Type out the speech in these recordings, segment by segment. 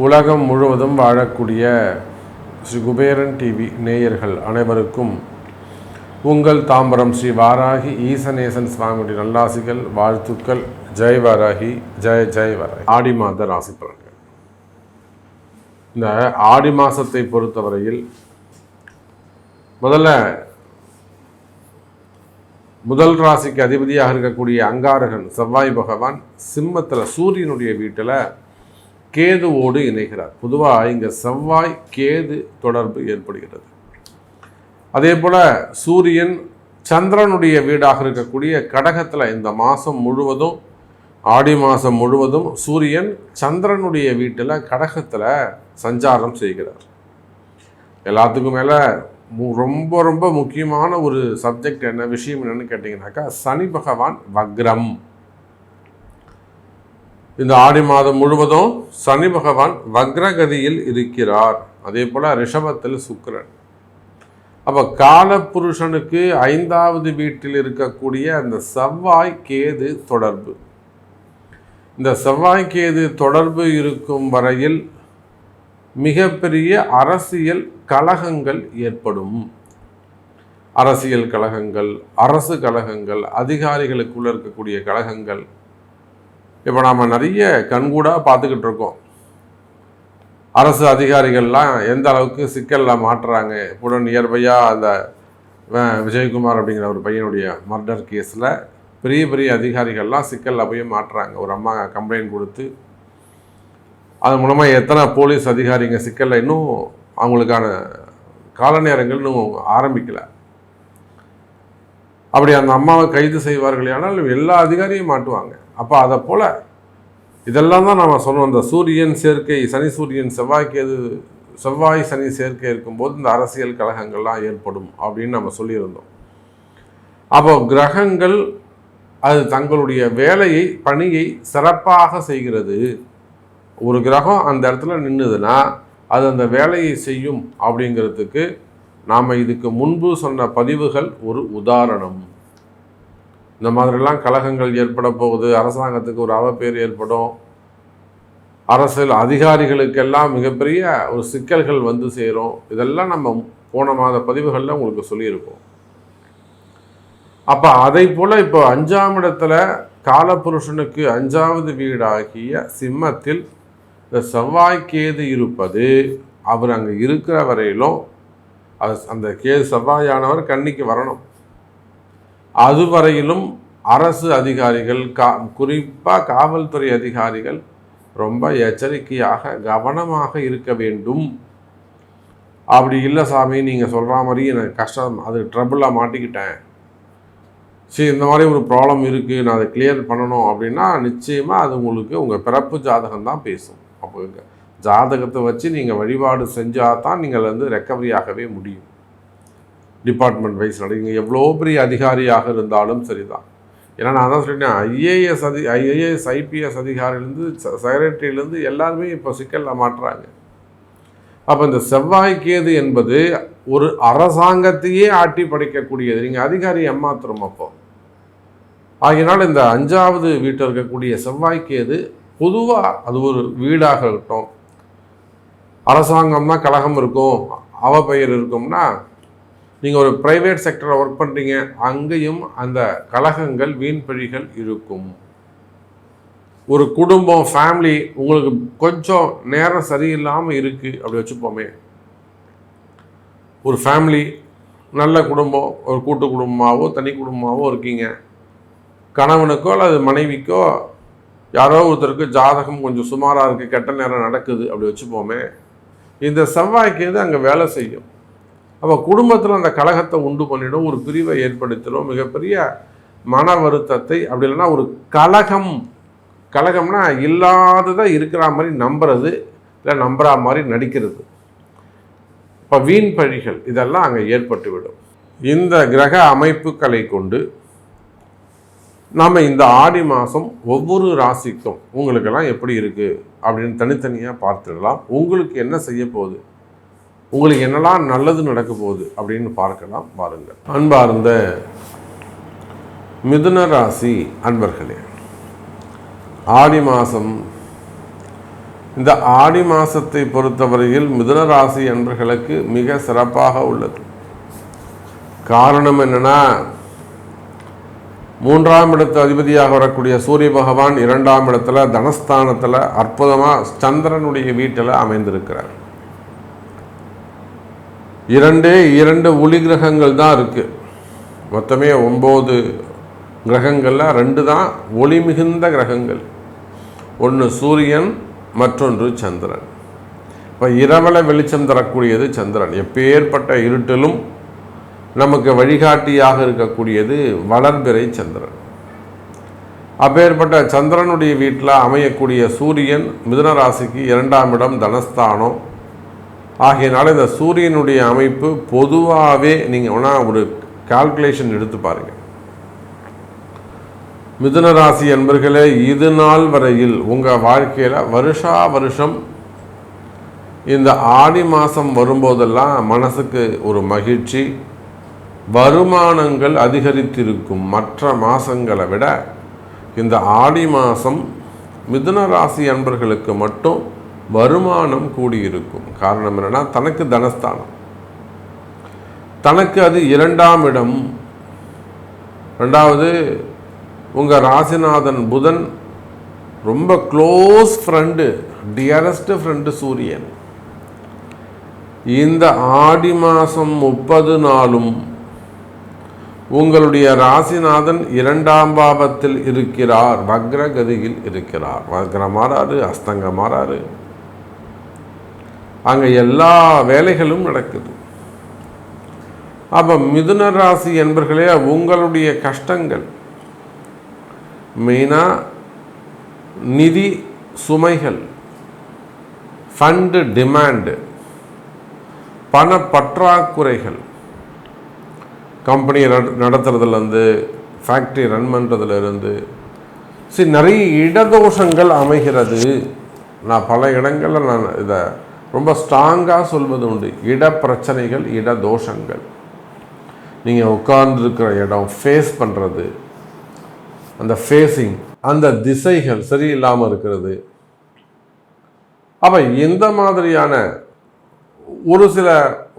உலகம் முழுவதும் வாழக்கூடிய ஸ்ரீ குபேரன் டிவி நேயர்கள் அனைவருக்கும் உங்கள் தாம்பரம் ஸ்ரீ வாராகி ஈசநேசன் சுவாமியுடைய நல்லாசிகள், வாழ்த்துக்கள். ஜெய் வாராகி, ஜெய் ஜெய் வாராகி. ஆடி மாத ராசி பலன்கள். இந்த ஆடி மாதத்தை பொறுத்தவரையில் முதல் ராசிக்கு அதிபதியாக இருக்கக்கூடிய அங்காரகன் செவ்வாய் பகவான் சிம்மத்தில் சூரியனுடைய வீட்டில் கேதுவோடு இணைகிறார். பொதுவாக இங்கே செவ்வாய் கேது தொடர்பு ஏற்படுகிறது. அதே போல் சூரியன் சந்திரனுடைய வீடாக இருக்கக்கூடிய கடகத்தில் இந்த மாதம் முழுவதும், ஆடி மாதம் முழுவதும் சூரியன் சந்திரனுடைய வீட்டில் கடகத்தில் சஞ்சாரம் செய்கிறார். எல்லாத்துக்கும் மேலே ரொம்ப ரொம்ப முக்கியமான ஒரு சப்ஜெக்ட் விஷயம் என்னன்னு கேட்டிங்கனாக்கா, சனி பகவான் வக்ரம். இந்த ஆடி மாதம் முழுவதும் சனி பகவான் வக்ரகதியில் இருக்கிறார். அதே போல் ரிஷபத்தில் சுக்கிரன். அப்போ காலபுருஷனுக்கு 5வது வீட்டில் இருக்கக்கூடிய அந்த செவ்வாய் கேது தொடர்பு. இந்த செவ்வாய் கேது தொடர்பு இருக்கும் வரையில் மிகப்பெரிய அரசியல் கலகங்கள் ஏற்படும். அரசியல் கலகங்கள், அரசு கலகங்கள், அதிகாரிகளுக்குள்ள இருக்கக்கூடிய கலகங்கள் இப்போ நாம் நிறைய கண்கூடாக பார்த்துக்கிட்டு இருக்கோம். அரசு அதிகாரிகள்லாம் எந்த அளவுக்கு சிக்கலில் மாட்டுறாங்க. இப்போ நியர்பையாக அந்த விஜயகுமார் அப்படிங்கிற ஒரு பையனுடைய மர்டர் கேஸில் பெரிய பெரிய அதிகாரிகள்லாம் சிக்கலில் போய் மாட்டுறாங்க. ஒரு அம்மா கம்ப்ளைண்ட் கொடுத்து அது மூலமாக எத்தனை போலீஸ் அதிகாரிங்க சிக்கலில் இன்னும் அவங்களுக்கான கால நேரங்கள் இன்னும் ஆரம்பிக்கலை. அப்படி அந்த அம்மாவை கைது செய்வார்கள் ஆனால் எல்லா அதிகாரியும் மாட்டுவாங்க. அப்போ அதை போல் இதெல்லாம் தான் நம்ம சொன்னோம். இந்த சூரியன் சேர்க்கை, சனி சூரியன் செவ்வாய் சனி சேர்க்கை இருக்கும்போது இந்த அரசியல் கலகங்கள்லாம் ஏற்படும் அப்படின்னு நம்ம சொல்லியிருந்தோம். அப்போ கிரகங்கள் அது தங்களுடைய வேலையை, பணியை சிறப்பாக செய்கிறது. ஒரு கிரகம் அந்த இடத்துல நின்றுதுன்னா அது அந்த வேலையை செய்யும் அப்படிங்கிறதுக்கு நாம் இதுக்கு முன்பு சொன்ன பதிவுகள் ஒரு உதாரணம். இந்த மாதிரிலாம் கலகங்கள் ஏற்பட போகுது, அரசாங்கத்துக்கு ஒரு அவப்பேர் ஏற்படும், அரசியல் அதிகாரிகளுக்கெல்லாம் மிகப்பெரிய ஒரு சிக்கல்கள் வந்து சேரும். இதெல்லாம் நம்ம போன மாத பதிவுகளில் உங்களுக்கு சொல்லியிருக்கோம். அப்போ அதை போல் இப்போ 5ஆம் இடத்துல காலபுருஷனுக்கு 5வது வீடாகிய சிம்மத்தில் இந்த செவ்வாய் கேது இருப்பது, அவர் அங்கே இருக்கிற வரையிலும் அந்த கேது செவ்வாயானவர் கன்னிக்கு வரணும். அதுவரையிலும் அரசு அதிகாரிகள், குறிப்பாக காவல்துறை அதிகாரிகள் ரொம்ப எச்சரிக்கையாக கவனமாக இருக்க வேண்டும். அப்படி இல்லை சாமி, நீங்கள் சொல்கிற மாதிரி எனக்கு கஷ்டம், அது ட்ரபிளாக மாட்டிக்கிட்டேன், சரி இந்த மாதிரி ஒரு ப்ராப்ளம் இருக்குது, நான் அதை கிளியர் பண்ணணும் அப்படின்னா நிச்சயமாக அது உங்களுக்கு உங்கள் பிறப்பு ஜாதகம் தான் பேசும். அப்போ ஜாதகத்தை வச்சு நீங்கள் வழிபாடு செஞ்சால் தான் நீங்கள் ரெக்கவரி ஆகவே முடியும். டிபார்ட்மெண்ட் வைஸ் நீங்கள் எவ்வளோ பெரிய அதிகாரியாக இருந்தாலும் சரிதான். ஏன்னா நான் தான் சொல்லிட்டேன், ஐஏஎஸ் ஐபிஎஸ் அதிகாரிலேருந்து செக்ரட்டரியிலேருந்து எல்லாருமே இப்போ சிக்கலில் மாட்டுறாங்க. அப்போ இந்த செவ்வாய் கேது என்பது ஒரு அரசாங்கத்தையே ஆட்டி படைக்கக்கூடியது. நீங்கள் அதிகாரி ஏமாத்துறோம். அப்போ ஆகினால் இந்த 5வது வீட்டில் இருக்கக்கூடிய செவ்வாய் கேது பொதுவாக அது ஒரு வீடாக இருக்கட்டும், அரசாங்கம்னா கலகம் இருக்கும், அவப்பெயர் இருக்கும்னா, நீங்கள் ஒரு ப்ரைவேட் செக்டரில் ஒர்க் பண்ணுறீங்க, அங்கேயும் அந்த கலகங்கள், வீண்பழிகள் இருக்கும். ஒரு குடும்பம், ஃபேமிலி உங்களுக்கு கொஞ்சம் நேரம் சரியில்லாமல் இருக்குது அப்படி வச்சுப்போமே. ஒரு ஃபேமிலி நல்ல குடும்பம், ஒரு கூட்டு குடும்பமாகவோ தனி குடும்பமாகவோ இருக்கீங்க, கணவனுக்கோ அல்லது மனைவிக்கோ யாரோ ஒருத்தருக்கு ஜாதகம் கொஞ்சம் சுமாராக இருக்குது, கெட்ட நேரம் நடக்குது அப்படி வச்சுப்போமே. இந்த செவ்வாய்க்கு அங்கே வேலை செய்யும். அப்போ குடும்பத்தில் அந்த கலகத்தை உண்டு பண்ணிடும், ஒரு பிரிவை ஏற்படுத்திடும், மிகப்பெரிய மன வருத்தத்தை. அப்படி இல்லைன்னா ஒரு கலகம்னா இல்லாததை இருக்கிற மாதிரி நம்புறது, இல்லை நம்புற மாதிரி நடிக்கிறது. இப்போ வீண் பழிகள் இதெல்லாம் அங்கே ஏற்பட்டுவிடும். இந்த கிரக அமைப்புகளை கொண்டு நம்ம இந்த ஆடி மாதம் ஒவ்வொரு ராசிக்கும் உங்களுக்கெல்லாம் எப்படி இருக்குது அப்படின்னு தனித்தனியாக பார்த்துடலாம். உங்களுக்கு என்ன செய்ய போகுது, உங்களுக்கு என்னெல்லாம் நல்லது நடக்க போகுது அப்படின்னு பார்க்கலாம். வாருங்கள். அன்பார்ந்த மிதுன ராசி அன்பர்களே, ஆடி மாதம், இந்த ஆடி மாதத்தை பொறுத்தவரையில் மிதுன ராசி அன்பர்களுக்கு மிக சிறப்பாக உள்ளது. காரணம் என்னன்னா, 3ஆம் இடத்து அதிபதியாக வரக்கூடிய சூரிய பகவான் 2ஆம் இடத்துல தனஸ்தானத்தில் அற்புதமாக சந்திரனுடைய வீட்டில் அமைந்திருக்கிறார். 2 ஒளி கிரகங்கள் தான் இருக்குது. மொத்தமே 9 கிரகங்களில் 2 தான் ஒளி மிகுந்த கிரகங்கள். ஒன்று சூரியன், மற்றொன்று சந்திரன். இப்போ இரவல வெளிச்சம் தரக்கூடியது சந்திரன். எப்பேற்பட்ட இருட்டிலும் நமக்கு வழிகாட்டியாக இருக்கக்கூடியது வளர்பிறை சந்திரன். அப்பேற்பட்ட சந்திரனுடைய வீட்டில் அமையக்கூடிய சூரியன் மிதுன ராசிக்கு 2ஆம் இடம் தனஸ்தானம். ஆகையினால இந்த சூரியனுடைய அமைப்பு பொதுவாகவே நீங்கள் வேணால் ஒரு கால்குலேஷன் எடுத்து பாருங்கள். மிதுன ராசி என்பர்களே, இது நாள் வரையில் உங்கள் வாழ்க்கையில் வருஷா வருஷம் இந்த ஆடி மாதம் வரும்போதெல்லாம் மனசுக்கு ஒரு மகிழ்ச்சி, வருமானங்கள் அதிகரித்திருக்கும். மற்ற மாதங்களை விட இந்த ஆடி மாதம் மிதுன ராசி அன்பர்களுக்கு மட்டும் வருமானம் கூடியிருக்கும். காரணம் என்னன்னா, தனக்கு தனஸ்தானம், தனக்கு அது 2ஆம் இடம். 2வது உங்கள் ராசிநாதன் புதன் ரொம்ப க்ளோஸ் ஃப்ரெண்டு, டியரஸ்ட் ஃப்ரெண்டு சூரியன். இந்த ஆடி மாதம் 30 நாளும் உங்களுடைய ராசிநாதன் 2ஆம் பாவத்தில் இருக்கிறார், வக்ரகதியில் இருக்கிறார். வக்ரம் மாறாரு, அஸ்தங்கம் மாறாரு, அங்கே எல்லா வேலைகளும் நடக்குது. அப்போ மிதுன ராசி என்பர்களே, உங்களுடைய கஷ்டங்கள் மெயினாக நிதி சுமைகள், ஃபண்டு டிமாண்டு, பண பற்றாக்குறைகள், கம்பெனி நடத்துறதுலேருந்து ஃபேக்ட்ரி ரன் பண்ணுறதுலேருந்து நிறைய இடதோஷங்கள் அமைகிறது. நான் பல இடங்களில் நான் இதை ரொம்ப ஸ்ட்ராங்காக சொல்வது உண்டு. பிரச்சனைகள், இடதோஷங்கள், நீங்கள் உட்கார்ந்துருக்கிற இடம், ஃபேஸ் பண்ணுறது, அந்த ஃபேஸிங், அந்த திசைகள் சரியில்லாமல் இருக்கிறது. அப்போ இந்த மாதிரியான ஒரு சில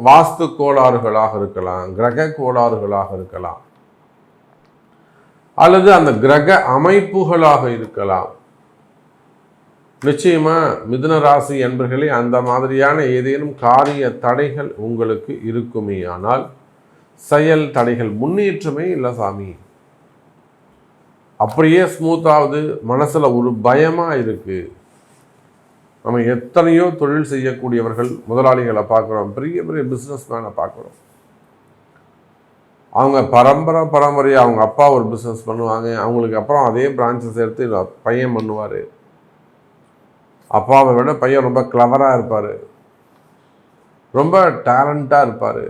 வாஸ்து கோளாறுகளாக இருக்கலாம், கிரக கோளாறுகளாக இருக்கலாம், அல்லது அந்த கிரக அமைப்புகளாக இருக்கலாம். நிச்சயமா மிதுன ராசி என்பர்களே, அந்த மாதிரியான ஏதேனும் காரிய தடைகள் உங்களுக்கு இருக்குமே ஆனால் செயல் தடைகள், முன்னேற்றமே இல்லை சாமி, அப்படியே ஸ்மூத்தாவது, மனசில் ஒரு பயமாக இருக்குது. நம்ம எத்தனையோ தொழில் செய்யக்கூடியவர்கள், முதலாளிகளை பார்க்குறோம், பெரிய பெரிய பிஸ்னஸ் மேனை பார்க்குறோம். அவங்க பரம்பரையாக அவங்க அப்பா ஒரு பிஸ்னஸ் பண்ணுவாங்க, அவங்களுக்கு அப்புறம் அதே பிரான்ச்சஸ் எடுத்து பையன் பண்ணுவார். அப்பாவை விட பையன் ரொம்ப கிளவராக இருப்பார், ரொம்ப டேலண்டாக இருப்பார்.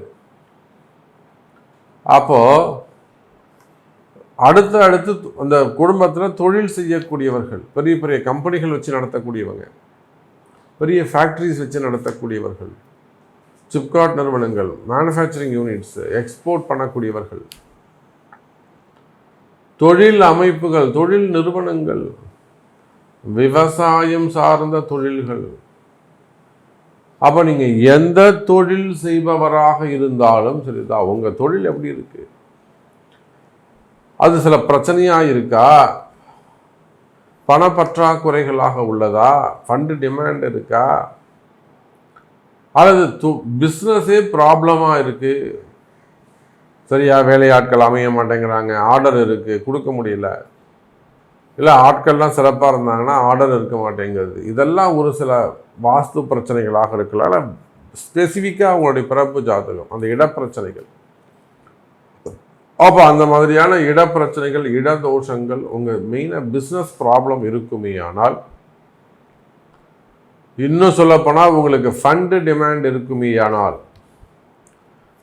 அப்போது அடுத்து அந்த குடும்பத்தில் தொழில் செய்யக்கூடியவர்கள், பெரிய பெரிய கம்பெனிகள் வச்சு நடத்தக்கூடியவங்க, பெரிய ஃபேக்ட்ரிஸ் வச்சு நடத்தக்கூடியவர்கள், சிப்காட் நிறுவனங்கள், மேனுஃபேக்சரிங் யூனிட்ஸ், எக்ஸ்போர்ட் பண்ணக்கூடியவர்கள், தொழில் அமைப்புகள், தொழில் நிறுவனங்கள், விவசாயம் சார்ந்த தொழில்கள். அப்போ நீங்கள் எந்த தொழில் செய்பவராக இருந்தாலும் சரிதான், உங்கள் தொழில் எப்படி இருக்கு, அது சில பிரச்சனையாக இருக்கா, பணப்பற்றாக்குறைகளாக உள்ளதா, ஃபண்டு டிமாண்ட் இருக்கா, அல்லது பிஸ்னஸே ப்ராப்ளமாக இருக்குது, சரியா வேலையாட்கள் அமைய மாட்டேங்கிறாங்க, ஆர்டர் இருக்குது கொடுக்க முடியல, இல்லை ஆட்கள்லாம் சிறப்பாக இருந்தாங்கன்னா ஆர்டர் இருக்க மாட்டேங்கிறது, இதெல்லாம் ஒரு சில வாஸ்து பிரச்சனைகளாக இருக்கலாம். ஸ்பெசிஃபிக்காக அவங்களுடைய பிறப்பு ஜாதகம், அந்த இடப்பிரச்சனைகள். அப்போ அந்த மாதிரியான இடப்பிரச்சனைகள், இடதோஷங்கள், உங்கள் மெயினாக பிஸ்னஸ் ப்ராப்ளம் இருக்குமே ஆனால், இன்னும் சொல்லப்போனால் உங்களுக்கு ஃபண்டு டிமாண்ட் இருக்குமே ஆனால்,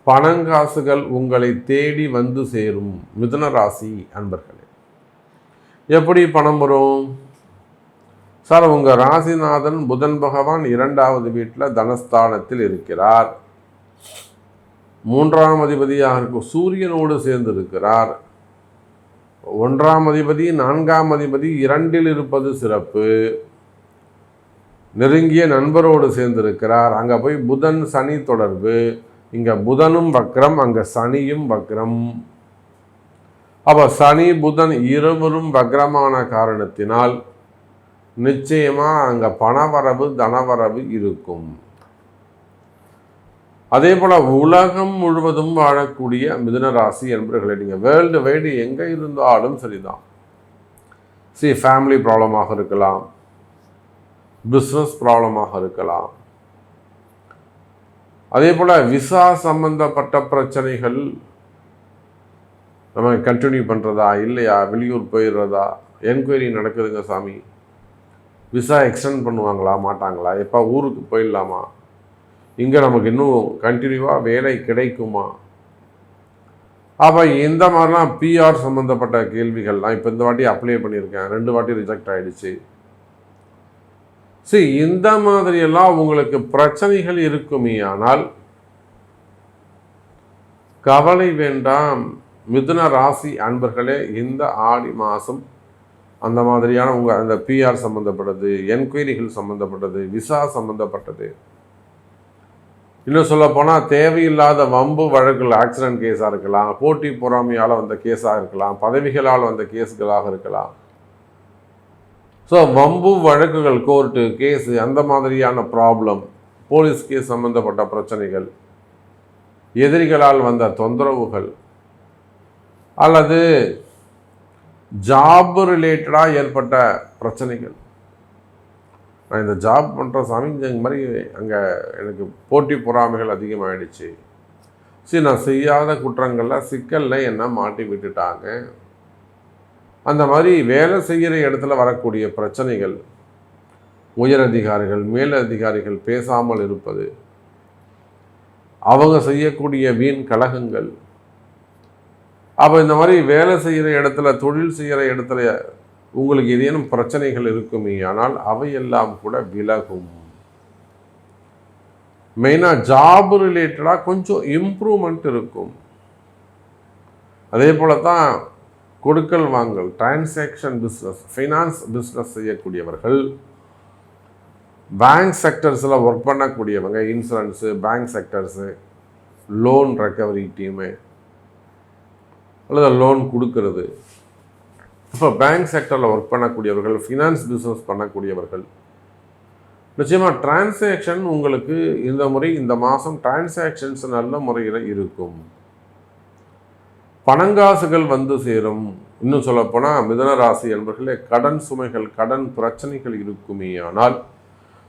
பணங்காசுகள் உங்களை தேடி வந்து சேரும். மிதுன ராசி அன்பர்களே, எப்படி பணம் வரும் சார்? உங்கள் ராசிநாதன் புதன் பகவான் 2வது வீட்டில் தனஸ்தானத்தில் இருக்கிறார். 3ஆம் அதிபதியாக இருக்கும் சூரியனோடு சேர்ந்து இருக்கிறார். 1ஆம் அதிபதி 4ஆம் அதிபதி 2இல் இருப்பது சிறப்பு. நெருங்கிய நண்பரோடு சேர்ந்திருக்கிறார். அங்கே போய் புதன் சனி தொடர்பு. இங்கே புதனும் வக்ரம், அங்கே சனியும் வக்ரம். அப்போ சனி புதன் இருவரும் வக்ரமான காரணத்தினால் நிச்சயமாக அங்கே பணவரவு தனவரவு இருக்கும். அதே போல் உலகம் முழுவதும் வாழக்கூடிய மிதுன ராசி என்பவர்களை நீங்கள் வேர்ல்டு வைடு எங்கே இருந்தாலும் சரிதான். ஃபேமிலி ப்ராப்ளமாக இருக்கலாம், பிஸ்னஸ் ப்ராப்ளமாக இருக்கலாம், அதே போல் விசா சம்பந்தப்பட்ட பிரச்சனைகள் நம்ம கண்டினியூ பண்ணுறதா இல்லையா, வெளியூர் போயிடுறதா, என்கொயரி நடக்குதுங்க சாமி, விசா எக்ஸ்டெண்ட் பண்ணுவாங்களா மாட்டாங்களா, எப்போ ஊருக்கு போயிடலாமா, இங்கே நமக்கு இன்னும் கண்டினியூவாக வேலை கிடைக்குமா. அப்போ இந்த மாதிரிலாம் பிஆர் சம்மந்தப்பட்ட கேள்விகள்லாம் இப்போ இந்த வாட்டி அப்ளை பண்ணியிருக்கேன், 2 வாட்டி ரிஜெக்ட் ஆகிடுச்சு. இந்த மாதிரியெல்லாம் உங்களுக்கு பிரச்சனைகள் இருக்குமே, ஆனால் கவலை வேண்டாம். மிதுன ராசி அன்பர்களே, இந்த ஆடி மாதம் அந்த மாதிரியான உங்கள் அந்த பிஆர் சம்மந்தப்பட்டது, என்கொயரிகள் சம்மந்தப்பட்டது, விசா சம்மந்தப்பட்டது, இன்னும் சொல்ல போனால் தேவையில்லாத வம்பு வழக்குகள், ஆக்சிடென்ட் கேஸாக இருக்கலாம், போட்டி பொறாமையால் வந்த கேஸாக இருக்கலாம், பதவிகளால் வந்த கேஸுகளாக இருக்கலாம். வம்பு வழக்குகள், கோர்ட்டு கேஸு, அந்த மாதிரியான ப்ராப்ளம், போலீஸ் கேஸ் சம்மந்தப்பட்ட பிரச்சனைகள், எதிரிகளால் வந்த தொந்தரவுகள், அல்லது ஜாப் ரிலேட்டடாக ஏற்பட்ட பிரச்சனைகள். நான் இந்த ஜாப் பண்ணுற சாமி இந்த மாதிரி அங்கே எனக்கு போட்டி பொறாமைகள் அதிகமாகிடுச்சு, நான் செய்யாத குற்றங்களில் சிக்கலில் என்ன மாட்டி விட்டுட்டாங்க. அந்த மாதிரி வேலை செய்கிற இடத்துல வரக்கூடிய பிரச்சனைகள், உயரதிகாரிகள் மேலதிகாரிகள் பேசாமல் இருப்பது, அவங்க செய்யக்கூடிய வீண் கலகங்கள். அப்போ இந்த மாதிரி வேலை செய்கிற இடத்துல, தொழில் செய்கிற இடத்துல உங்களுக்கு ஏதேனும் பிரச்சனைகள் இருக்குமே, ஆனால் அவையெல்லாம் கூட விலகும். மெயினாக ஜாப் ரிலேட்டடாக கொஞ்சம் இம்ப்ரூவ்மெண்ட் இருக்கும். அதே போல தான் கொடுக்கல் வாங்கல், டிரான்சாக்ஷன் பிஸ்னஸ், ஃபைனான்ஸ் பிஸ்னஸ் செய்யக்கூடியவர்கள், பேங்க் செக்டர்ஸில் ஒர்க் பண்ணக்கூடியவங்க, insurance, bank sectors, loan recovery team அல்லது லோன் கொடுக்கறது, இப்போ பேங்க் செக்டரில் ஒர்க் பண்ணக்கூடியவர்கள், ஃபினான்ஸ் பிஸ்னஸ் பண்ணக்கூடியவர்கள், நிச்சயமாக டிரான்சாக்ஷன் உங்களுக்கு இந்த முறை இந்த மாதம் டிரான்சாக்ஷன்ஸ் நல்ல முறையில் இருக்கும். பணங்காசுகள் வந்து சேரும். இன்னும் சொல்லப்போனால் மிதுன ராசி என்பவர்களே, கடன் சுமைகள், கடன் பிரச்சனைகள் இருக்குமே, ஆனால்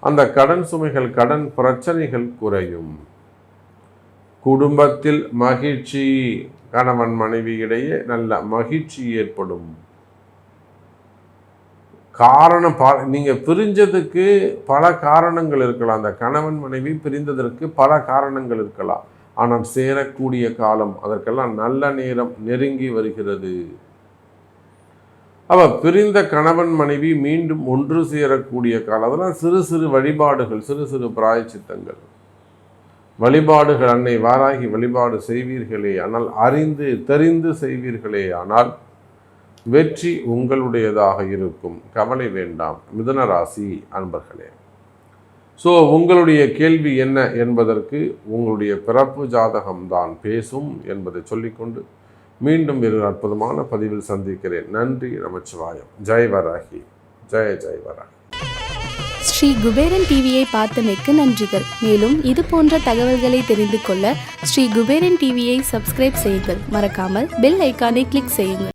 அந்த கடன் சுமைகள், கடன் பிரச்சனைகள் குறையும். குடும்பத்தில் மகிழ்ச்சி, கணவன் மனைவி இடையே நல்ல மகிழ்ச்சி ஏற்படும். காரணம் நீங்கள் பிரிஞ்சதுக்கு பல காரணங்கள் இருக்கலாம். அந்த கணவன் மனைவி பிரிந்ததற்கு பல காரணங்கள் இருக்கலாம். ஆனால் சேரக்கூடிய காலம், அதற்கெல்லாம் நல்ல நேரம் நெருங்கி வருகிறது. பிரிந்த கணவன் மனைவி மீண்டும் ஒன்று சேரக்கூடிய காலம். அதெல்லாம் சிறு சிறு வழிபாடுகள், சிறு சிறு பிராயச்சித்தங்கள், வழிபாடுகள். அன்னை வாராகி வழிபாடு செய்வீர்களே ஆனால், அறிந்து தெரிந்து செய்வீர்களே ஆனால் வெற்றி உங்களுடையதாக இருக்கும். கவலை வேண்டாம் மிதுன ராசி அன்பர்களே. உங்களுடைய கேள்வி என்ன என்பதற்கு உங்களுடைய பிறப்பு ஜாதகம்தான் பேசும் என்பதை சொல்லிக்கொண்டு மீண்டும் ஒரு அற்புதமான பதிவில் சந்திக்கிறேன். நன்றி, நமச்சிவாயம். ஜெய் வராகி, ஜெய் ஜெய் வராகி. ஸ்ரீ குபேரன் டிவியை பார்த்தமைக்கு நன்றிகள். மேலும் இது போன்ற தகவல்களை தெரிந்து கொள்ள ஸ்ரீ குபேரன் டிவியை சப்ஸ்கிரைப் செய்யுங்கள். மறக்காமல் பெல் ஐக்கானை கிளிக் செய்யுங்கள்.